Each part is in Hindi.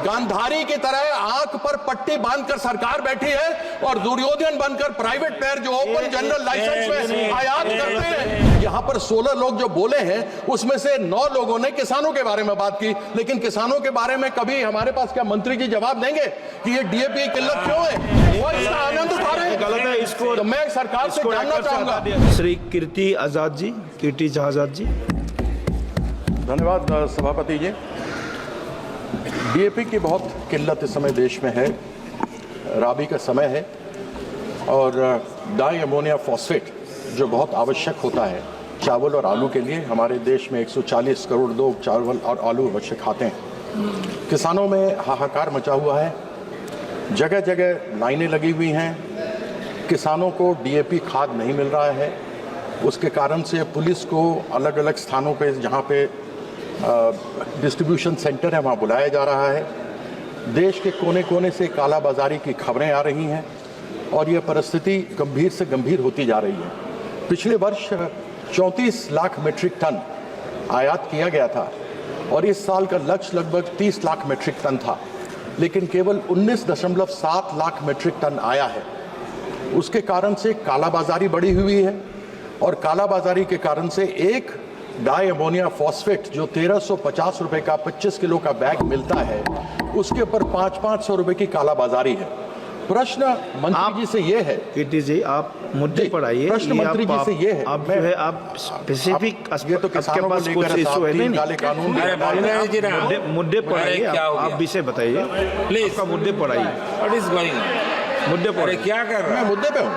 गांधारी की तरह आंख पर पट्टी बांधकर सरकार बैठी है और दुर्योधन बनकर प्राइवेट प्लेयर जो ओपन जनरल लाइसेंस में आयात करते हैं। यहाँ पर 16 लोग जो बोले हैं उसमें से 9 लोगों ने किसानों के बारे में बात की, लेकिन किसानों के बारे में कभी हमारे पास क्या मंत्री जी जवाब देंगे कि ये डीएपी की किल्लत क्यों है? वो इसका आनंद उठा रहे हैं। गलत है। इसको तो मैं सरकार से जानना चाहूंगा। श्री कीर्ति आजाद जी, कीर्ति आजाद जी। धन्यवाद सभापति जी। डीएपी की बहुत किल्लत इस समय देश में है, राबी का समय है और डाई अमोनिया फॉस्फेट जो बहुत आवश्यक होता है चावल और आलू के लिए। हमारे देश में 140 करोड़ लोग चावल और आलू अवश्य खाते हैं। किसानों में हाहाकार मचा हुआ है, जगह जगह लाइनें लगी हुई हैं, किसानों को डीएपी खाद नहीं मिल रहा है। उसके कारण से पुलिस को अलग अलग स्थानों पे जहाँ पे डिस्ट्रीब्यूशन सेंटर है वहाँ बुलाया जा रहा है। देश के कोने कोने से कालाबाजारी की खबरें आ रही हैं और ये परिस्थिति गंभीर से गंभीर होती जा रही है। पिछले वर्ष 34 लाख मीट्रिक टन आयात किया गया था और इस साल का लक्ष्य लगभग 30 लाख मीट्रिक टन था, लेकिन केवल 19.7 लाख मीट्रिक टन आया है। उसके कारण से कालाबाजारी बढ़ी हुई है और कालाबाजारी के कारण से एक डाई अमोनिया फॉस्फेट जो 1350 रुपए का 25 किलो का बैग मिलता है उसके ऊपर 500 रुपए की कालाबाजारी है। प्रश्न मंत्री जी से ये है, कीर्ति जी आप मुद्दे पर आइए। प्रश्न मंत्री जी से ये है, आप जो है आप स्पेसिफिक ये तो किसानों को लेकर इशू है नहीं, काले कानून मुद्दे पर आइए। आप विषय बताइए, प्लीज आपका मुद्दे पर आइए। What is going on? मुद्दे पर क्या कर रहा है? मैं मुद्दे पे हूँ।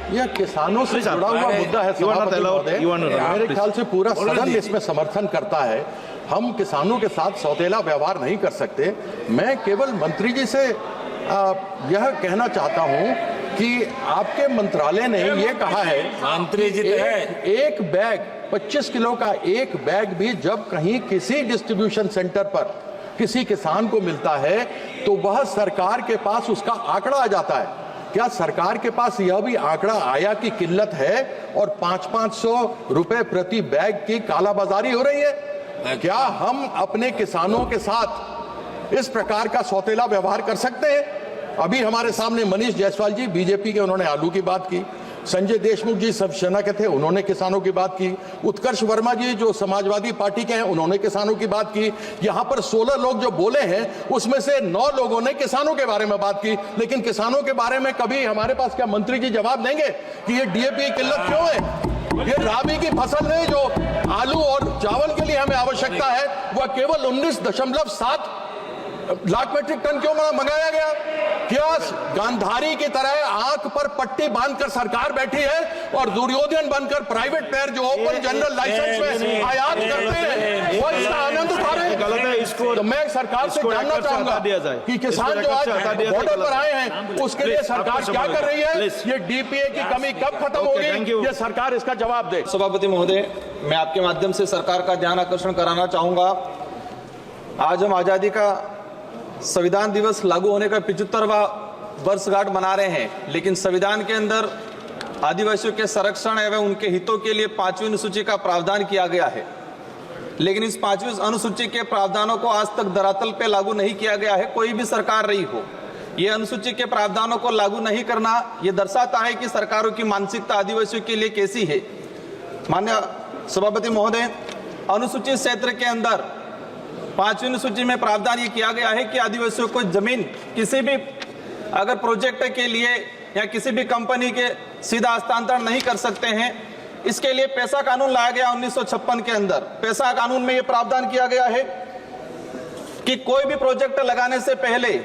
यह किसानों से जुड़ा हुआ मुद्दा है सभापति महोदय। मेरे ख्याल से पूरा सदन इसमें समर्थन करता है। हम किसानों के साथ सौतेला व्यवहार नहीं कर सकते। मैं केवल मंत्री जी से यह कहना चाहता हूं कि आपके मंत्रालय ने यह कहा है, मंत्री जी तो है, एक बैग 25 किलो का एक बैग भी जब कहीं किसी डिस्ट्रीब्यूशन सेंटर पर किसी किसान को मिलता है तो वह सरकार के पास उसका आंकड़ा आ जाता है। क्या सरकार के पास यह भी आंकड़ा आया कि किल्लत है और 500 रुपए प्रति बैग की कालाबाजारी हो रही है? क्या हम अपने किसानों के साथ इस प्रकार का सौतेला व्यवहार कर सकते हैं? अभी हमारे सामने मनीष जायसवाल जी बीजेपी के, उन्होंने आलू की बात की। संजय देशमुख जी शिवसेना के थे, उन्होंने किसानों की बात की। उत्कर्ष वर्मा जी जो समाजवादी पार्टी के हैं उन्होंने किसानों की बात की। यहाँ पर 16 लोग जो बोले हैं उसमें से 9 लोगों ने किसानों के बारे में बात की, लेकिन किसानों के बारे में कभी हमारे पास क्या मंत्री जी जवाब देंगे कि ये डीएपी की किल्लत क्यों है? ये राबी की फसल है जो आलू और चावल के लिए हमें आवश्यकता है, वह केवल 19.7 लाख मीट्रिक टन क्यों मंगाया गया? क्या गांधारी की तरह आंख पर पट्टी बांधकर सरकार बैठी है और दुर्योधन बनकर प्राइवेट प्लेयर जो ओपन जनरल लाइसेंस में आयात करते हैं वो इसका आनंद उठा रहे हैं? गलत है। इसको तो मैं सरकार से जानना चाहूंगा कि किसान जो आज बॉर्डर पर आए हैं उसके लिए सरकार क्या कर रही है? ये डीपीए की कमी कब खत्म होगी? ये सरकार इसका जवाब दे। सभापति महोदय, मैं आपके माध्यम से सरकार का ध्यान आकर्षण कराना चाहूंगा। आज हम आजादी का संविधान दिवस लागू होने का 75वां वर्षगांठ मना रहे हैं, लेकिन संविधान के अंदर आदिवासियों के संरक्षण एवं उनके हितों के लिए 5वीं अनुसूची का प्रावधान किया गया है, लेकिन इस 5वीं अनुसूची के प्रावधानों को आज तक धरातल पे लागू नहीं किया गया है। कोई भी सरकार रही हो, ये अनुसूची के प्रावधानों को लागू नहीं करना ये दर्शाता है कि सरकारों की मानसिकता आदिवासियों के लिए कैसी है। माननीय सभापति महोदय, अनुसूचित क्षेत्र के अंदर 5वीं अनुसूची में प्रावधान ये किया गया है कि आदिवासियों को जमीन किसी भी अगर प्रोजेक्ट के लिए या किसी भी कंपनी के सीधा हस्तांतरण नहीं कर सकते हैं। इसके लिए पैसा कानून लाया गया 1956 के अंदर। पैसा कानून में ये प्रावधान किया गया है कि कोई भी प्रोजेक्ट लगाने से पहले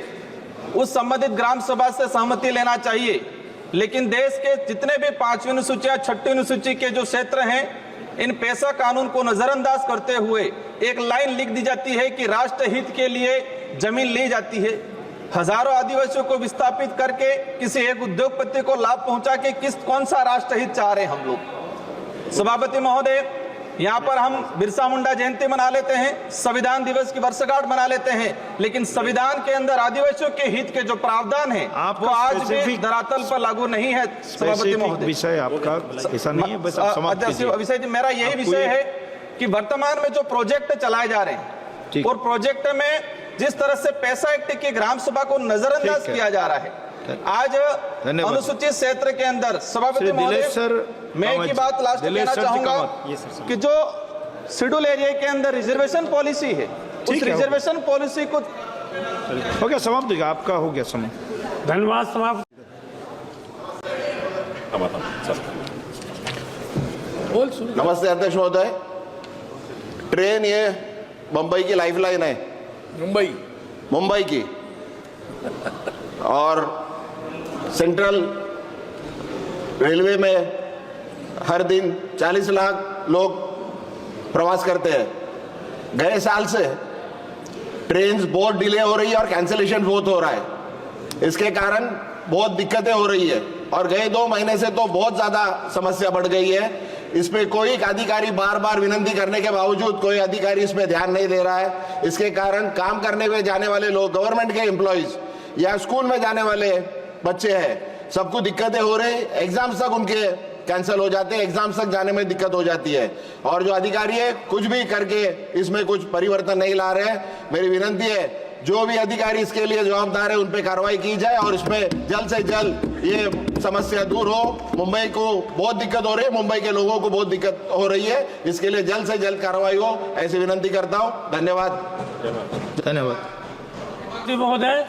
उस संबंधित ग्राम सभा से सहमति लेना चाहिए, लेकिन देश के जितने भी 5वीं अनुसूची या 6वीं अनुसूची के जो क्षेत्र हैं, इन पैसा कानून को नजरअंदाज करते हुए एक लाइन लिख दी जाती है कि राष्ट्र हित के लिए जमीन ली जाती है। हजारों आदिवासियों को विस्थापित करके किसी एक उद्योगपति को लाभ पहुंचा के कौन सा राष्ट्र हित चाह रहे हैं हम लोग? सभापति महोदय, यहाँ पर हम बिरसा मुंडा जयंती मना लेते हैं, संविधान दिवस की वर्षगांठ मना लेते हैं, लेकिन संविधान के अंदर आदिवासियों के हित के जो प्रावधान है वो आज भी धरातल पर लागू नहीं है। सभापति महोदय, विषय आपका ऐसा नहीं है, बस विषय मेरा यही विषय है कि वर्तमान में जो प्रोजेक्ट चलाए जा रहे हैं ठीक। और प्रोजेक्ट में जिस तरह से पैसा एक्ट की ग्राम सभा को नजरअंदाज ठीक है। किया जा रहा है, आज धन्यवाद। अनुसूचित क्षेत्र के अंदर सभापति श्री दिलेश महोदय, सर मैं एक ही बात लास्ट दिलेश कहना सर जी चाहूंगा कामत। कि जो शेड्यूल एरिया के अंदर रिजर्वेशन पॉलिसी है, उस ठीक है। रिजर्वेशन पॉलिसी को हो गया समाप्त, आपका हो गया समय। धन्यवाद समाप्त। नमस्ते अध्यक्ष महोदय। ट्रेन ये मुंबई की लाइफलाइन है, मुंबई की, और सेंट्रल रेलवे में हर दिन 40 लाख लोग प्रवास करते हैं। गए साल से ट्रेन बहुत डिले हो रही है और कैंसिलेशन बहुत हो रहा है। इसके कारण बहुत दिक्कतें हो रही है और गए 2 महीने से तो बहुत ज़्यादा समस्या बढ़ गई है। इस पे कोई अधिकारी बार बार विनती करने के बावजूद कोई अधिकारी इस पे ध्यान नहीं दे रहा है। इसके कारण काम करने में जाने वाले लोग, गवर्नमेंट के एम्प्लॉयज या स्कूल में जाने वाले बच्चे हैं, सबको दिक्कतें हो रही। एग्जाम्स तक उनके कैंसिल हो जाते हैं, एग्जाम्स तक जाने में दिक्कत हो जाती है और जो अधिकारी है कुछ भी करके इसमें कुछ परिवर्तन नहीं ला रहे हैं। मेरी विनती है जो भी अधिकारी इसके लिए जवाबदार है उन पे कार्रवाई की जाए और इसमें जल्द से जल्द ये समस्या दूर हो। मुंबई को बहुत दिक्कत हो रही है, मुंबई के लोगों को बहुत दिक्कत हो रही है, इसके लिए जल्द से जल्द कार्रवाई हो, ऐसी विनती करता हूँ। धन्यवाद। धन्यवाद महोदय,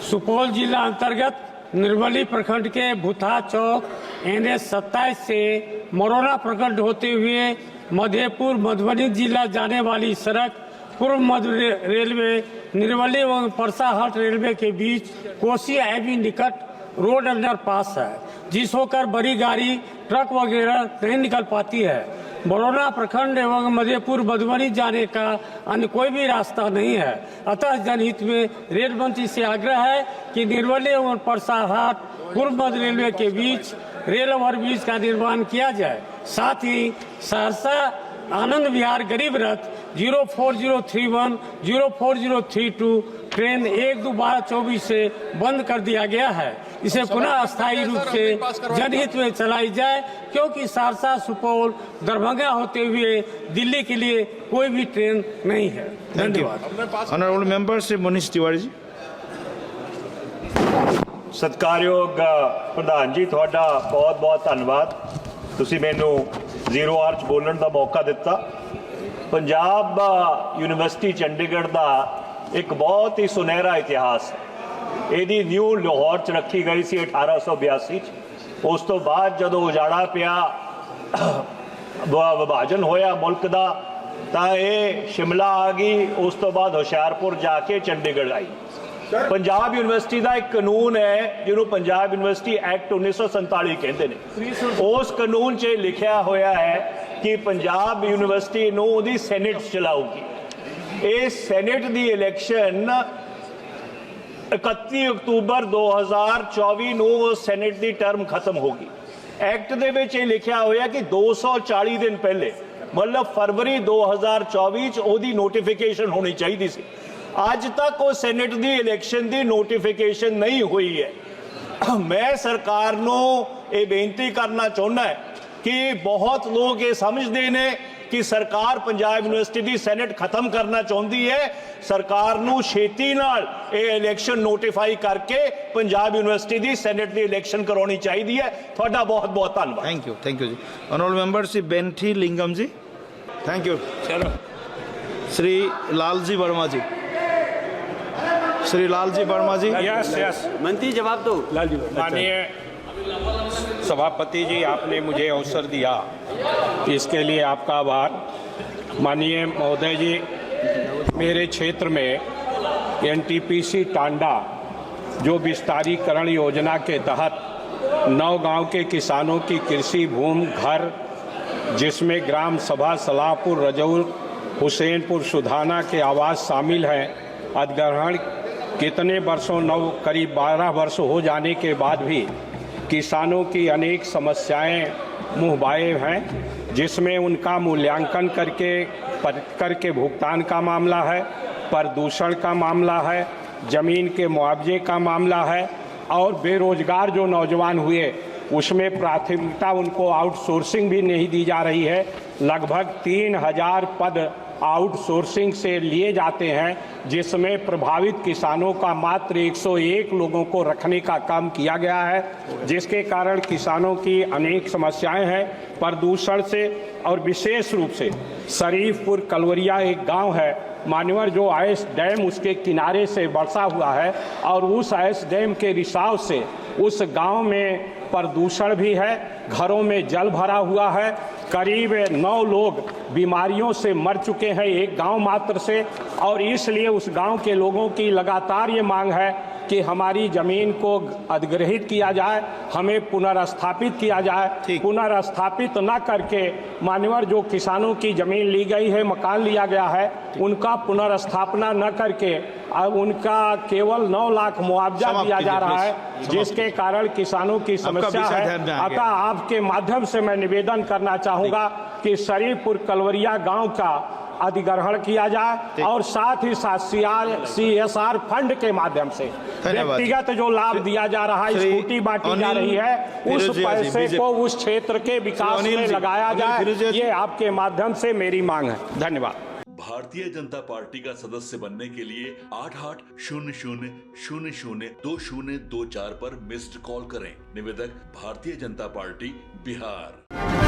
सुपौल जिला अंतर्गत निर्मली प्रखंड के भूथा चौक NH 27 से मरोना प्रखंड होते हुए मधेपुर मधुबनी जिला जाने वाली सड़क पूर्व मध्य रेलवे निर्मली एवं परसाहट रेलवे के बीच कोसी एवी निकट रोड अंडरपास है, जिस होकर बड़ी गाड़ी, ट्रक वगैरह नहीं निकल पाती है। बरौना प्रखंड एवं मधेपुर मधुबनी जाने का अन्य कोई भी रास्ता नहीं है। अतः जनहित में रेल मंत्री से आग्रह है कि निर्मली एवं परसाहट पूर्व मध्य रेलवे के बीच रेल ओवरब्रिज का निर्माण किया जाए। साथ ही सहरसा आनंद विहार गरीब रथ 04031 04032 ट्रेन 1-2-12-24 से बंद कर दिया गया है। इसे पुनः अस्थायी रूप से जनहित में चलाई जाए, क्योंकि सहरसा, सुपौल, दरभंगा होते हुए दिल्ली के लिए कोई भी ट्रेन नहीं है। धन्यवाद। Honourable member Shri Manish Tiwari ji. ਸਤਿਕਾਰਯੋਗ ਪ੍ਰਧਾਨ ਜੀ, ਤੁਹਾਡਾ ਬਹੁਤ-ਬਹੁਤ ਧੰਨਵਾਦ। ਤੁਸੀਂ ਮੈਨੂੰ ਜ਼ੀਰੋ ਆਰ 'ਚ ਬੋਲਣ ਦਾ ਮੌਕਾ ਦਿੱਤਾ। ਪੰਜਾਬ ਯੂਨੀਵਰਸਿਟੀ ਚੰਡੀਗੜ੍ਹ ਦਾ ਇੱਕ ਬਹੁਤ ਹੀ ਸੁਨਹਿਰਾ ਇਤਿਹਾਸ ਹੈ। ਇਹਦੀ ਨਿਊ ਲਾਹੌਰ 'ਚ ਰੱਖੀ ਗਈ ਸੀ 1882 'ਚ। ਉਸ ਤੋਂ ਬਾਅਦ ਜਦੋਂ ਉਜਾੜਾ ਪਿਆ, ਵਿਭਾਜਨ ਹੋਇਆ ਮੁਲਕ ਦਾ, ਤਾਂ ਇਹ ਸ਼ਿਮਲਾ ਆ ਗਈ। ਉਸ ਤੋਂ ਬਾਅਦ ਹੁਸ਼ਿਆਰਪੁਰ ਜਾ ਕੇ ਚੰਡੀਗੜ੍ਹ ਆਈ। ਪੰਜਾਬ ਯੂਨੀਵਰਸਿਟੀ ਦਾ ਇੱਕ ਕਾਨੂੰਨ ਹੈ ਜਿਹਨੂੰ ਪੰਜਾਬ ਯੂਨੀਵਰਸਿਟੀ ਐਕਟ 1947 ਕਹਿੰਦੇ ਨੇ। ਉਸ ਕਾਨੂੰਨ 'ਚ ਲਿਖਿਆ ਹੋਇਆ ਹੈ ਕਿ ਪੰਜਾਬ ਯੂਨੀਵਰਸਿਟੀ ਨੂੰ ਉਹਦੀ ਸੈਨੇਟ ਚਲਾਊਗੀ। ਇਹ ਸੈਨੇਟ ਦੀ ਇਲੈਕਸ਼ਨ 31 ਅਕਤੂਬਰ 2024 ਨੂੰ ਉਹ ਸੈਨੇਟ ਦੀ ਟਰਮ ਖਤਮ ਹੋ ਗਈ। ਐਕਟ ਦੇ ਵਿੱਚ ਇਹ ਲਿਖਿਆ ਹੋਇਆ ਕਿ 240 ਦਿਨ ਪਹਿਲੇ, ਮਤਲਬ ਫਰਵਰੀ 2024 'ਚ ਉਹਦੀ ਨੋਟੀਫਿਕੇਸ਼ਨ ਹੋਣੀ ਚਾਹੀਦੀ ਸੀ। ਅੱਜ ਤੱਕ ਉਹ ਸੈਨੇਟ ਦੀ ਇਲੈਕਸ਼ਨ ਦੀ ਨੋਟੀਫਿਕੇਸ਼ਨ ਨਹੀਂ ਹੋਈ ਹੈ। ਮੈਂ ਸਰਕਾਰ ਨੂੰ ਇਹ ਬੇਨਤੀ ਕਰਨਾ ਚਾਹੁੰਦਾ ਕਿ ਬਹੁਤ ਲੋਕ ਇਹ ਸਮਝਦੇ ਨੇ ਕਿ ਸਰਕਾਰ ਪੰਜਾਬ ਯੂਨੀਵਰਸਿਟੀ ਦੀ ਸੈਨੇਟ ਖਤਮ ਕਰਨਾ ਚਾਹੁੰਦੀ ਹੈ। ਸਰਕਾਰ ਨੂੰ ਛੇਤੀ ਨਾਲ ਇਹ ਇਲੈਕਸ਼ਨ ਨੋਟੀਫਾਈ ਕਰਕੇ ਪੰਜਾਬ ਯੂਨੀਵਰਸਿਟੀ ਦੀ ਸੈਨੇਟ ਦੀ ਇਲੈਕਸ਼ਨ ਕਰਾਉਣੀ ਚਾਹੀਦੀ ਹੈ। ਤੁਹਾਡਾ ਬਹੁਤ ਬਹੁਤ ਧੰਨਵਾਦ। Thank you ji. Honourable member Shri Benthi Lingam ji. Thank you. चलो श्री लालजी वर्मा जी। श्री लालजी वर्मा जी। यस मंत्री जवाब दो। माननीय सभापति जी, आपने मुझे अवसर दिया, इसके लिए आपका आभार। माननीय महोदय जी, मेरे क्षेत्र में NTPC टांडा जो विस्तारीकरण योजना के तहत 9 गांव के किसानों की कृषि भूमि घर, जिसमें ग्राम सभा सलाहपुर, रजौल, हुसैनपुर, सुधाना के आवास शामिल हैं, अधिग्रहण कितने वर्षों करीब 12 वर्ष हो जाने के बाद भी किसानों की अनेक समस्याएं मुहबाए हैं, जिसमें उनका मूल्यांकन करके भुगतान का मामला है, प्रदूषण का मामला है, ज़मीन के मुआवजे का मामला है और बेरोजगार जो नौजवान हुए उसमें प्राथमिकता उनको आउटसोर्सिंग भी नहीं दी जा रही है। लगभग 3000 पद आउटसोर्सिंग से लिए जाते हैं, जिसमें प्रभावित किसानों का मात्र 101 लोगों को रखने का काम किया गया है, जिसके कारण किसानों की अनेक समस्याएं हैं प्रदूषण से। और विशेष रूप से शरीफपुर कलवरिया एक गांव है, मान्यवर, जो आइस डैम उसके किनारे से बरसा हुआ है और उस आइस डैम के रिसाव से उस गांव में प्रदूषण भी है, घरों में जल भरा हुआ है। करीब 9 लोग बीमारियों से मर चुके हैं एक गांव मात्र से, और इसलिए उस गांव के लोगों की लगातार ये मांग है कि हमारी जमीन को अधिग्रहित किया जाए, हमें पुनर्स्थापित किया जाए। पुनर्स्थापित न करके मान्यवर, जो किसानों की जमीन ली गई है, मकान लिया गया है, उनका पुनर्स्थापना न करके अब उनका केवल 9 लाख मुआवजा दिया जा रहा है, जिसके कारण किसानों की समस्या है। अतः आपके माध्यम से मैं निवेदन करना चाहूंगा कि शरीफपुर कलवरिया गांव का अधिग्रहण किया जाए और साथ ही साथ CSR फंड के माध्यम से व्यक्तिगत जो लाभ दिया जा रहा है, स्कूटी बांटी जा रही है, उस पैसे को उस क्षेत्र के विकास में लगाया जाए। ये आपके माध्यम से मेरी मांग है। धन्यवाद। भारतीय जनता पार्टी का सदस्य बनने के लिए 8800002024 पर मिस्ड कॉल करें। निवेदक भारतीय जनता पार्टी बिहार।